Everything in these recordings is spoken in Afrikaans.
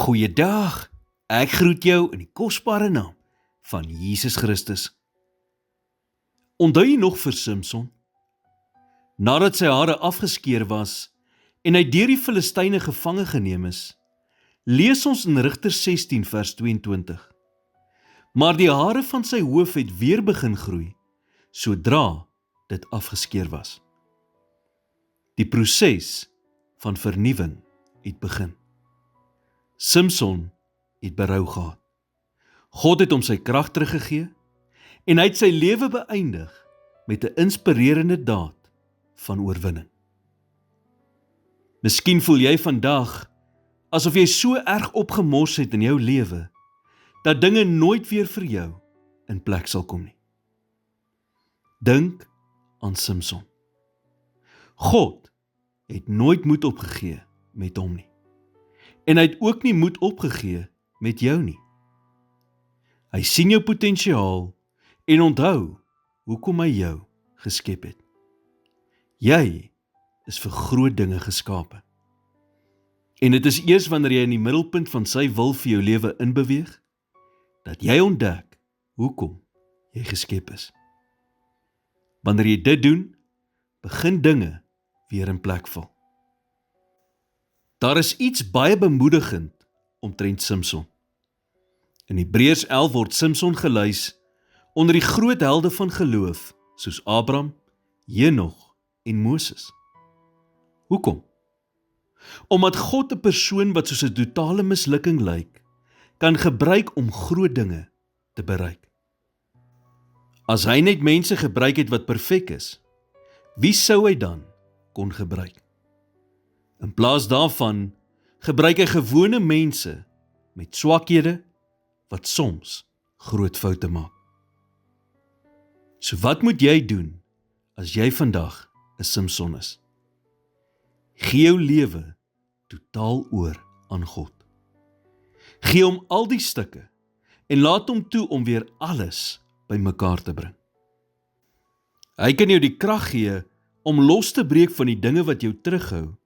Goeiedag, ek groet jou in die kosbare naam van Jesus Christus. Onthou jy nog vir Samson? Nadat sy hare afgeskeer was en hy deur die Filistyne gevange geneem is, lees ons in Rigters 16 vers 22. Maar die hare van sy hoof het weer begin groei, sodra dit afgeskeer was. Die proses van vernuwing het begin. Samson het berou gehad. God het hom sy krag teruggegee en hy het sy lewe beëindig met 'n inspirerende daad van oorwinning. Miskien voel jy vandag asof jy so erg opgemors het in jou lewe dat dinge nooit weer vir jou in plek sal kom nie. Dink aan Samson. God het nooit moed opgegee met hom nie. En hy het ook nie moed opgegee met jou nie. Hy sien jou potensiaal en onthou hoekom hy jou geskep het. Jy is vir groot dinge geskape. En dit is eers wanneer jy in die middelpunt van sy wil vir jou lewe inbeweeg, dat jy ontdek hoekom jy geskep is. Wanneer jy dit doen, begin dinge weer in plek val. Daar is iets baie bemoedigend omtrent Samson. In Hebreërs 11 word Samson gelys onder die groot helde van geloof soos Abraham, Henog en Moses. Hoekom? Omdat God 'n persoon wat soos 'n totale mislukking lyk, kan gebruik om groot dinge te bereik. As hy net mense gebruik het wat perfek is, wie sou hy dan kon gebruik? In plaas daarvan gebruik hy gewone mense met swakhede wat soms groot foute maak. So wat moet jy doen as jy vandag 'n Samson is? Gee jou lewe totaal oor aan God. Gee hom al die stukke en laat hom toe om weer alles bymekaar te bring. Hy kan jou die krag gee om los te breek van die dinge wat jou terughou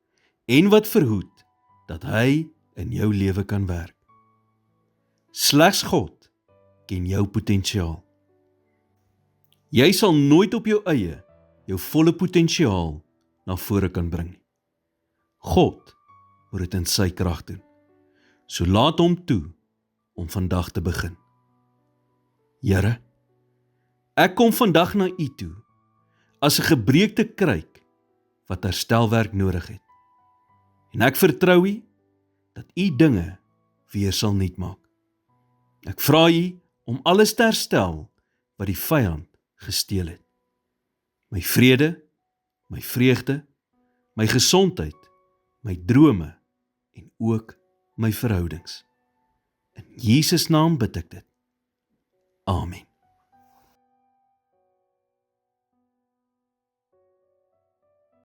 en wat verhoed dat hy in jou lewe kan werk. Slegs God ken jou potensiaal. Jy sal nooit op jou eie jou volle potensiaal na vore kan bring nie. God moet dit in sy krag doen. So laat hom toe om vandag te begin. Here, ek kom vandag na U toe as 'n gebreekte kruik wat herstelwerk nodig het. En ek vertrou U dat U dinge weer sal nuut maak. Ek vra U om alles te herstel wat die vyand gesteel het. My vrede, my vreugde, my gesondheid, my drome en ook my verhoudings. In Jesus naam bid ek dit. Amen.